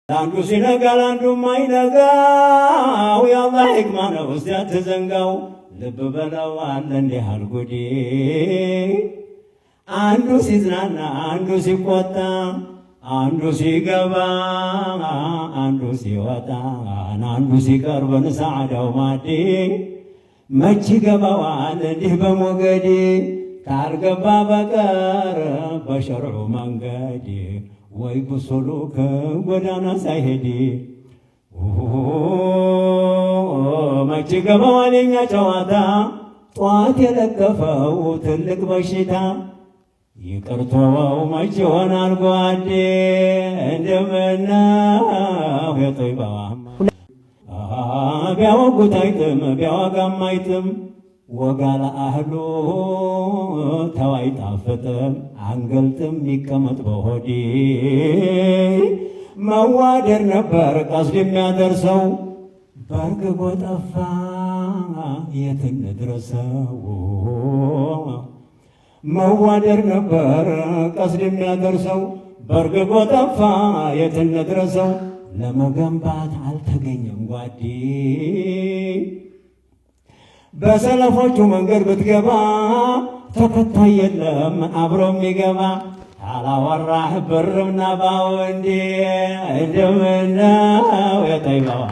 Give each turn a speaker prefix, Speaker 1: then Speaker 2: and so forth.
Speaker 1: አንዱ ሲነጋ አንዱ ማይነጋው የአላህ ሕክማ ነው እስቲ አትዘንጋው። ልብ በለው አለ እንዲህ አልጉዲ አንዱ ሲዝናና አንዱ ሲቆጣ አንዱ ሲገባ አንዱ ሲወጣ አንዱ ሲቀርበን ሰዓዳው ማዲ መች ገባዋል እንዲህ በሞገድ ካልገባ በቀር በሸርዑ መንገድ ወይ ብሱሉክ ጎዳና ሳይሄድ መች ገባዋል የኛ ጨዋታ ጧት የለከፈው ትልቅ በሽታ ይቅርቶው መች ይሆናል ጓዴ እንደምነው የጦይባዋ ቢያወጉት አይጥም ቢያወጋም አይጥም ወጋ ለአህሉ ተው አይጣፍጥም አንገልጥም ይቀመጥ በሆዴ መዋደር ነበር ቀስድ የሚያደርሰው በርግጎ ጠፋ የት እንድረሰው መዋደር ነበር ቀስድ የሚያደርሰው በርግጎ ጠፋ የት እንድረሰው ለመገንባት አልተገኘም ጓዴ በሰለፎቹ መንገድ ብትገባ ተከታይ የለም አብሮ የሚገባ አላወራህ ብርምና ባወንዴ እንደምነው የጠይባዋ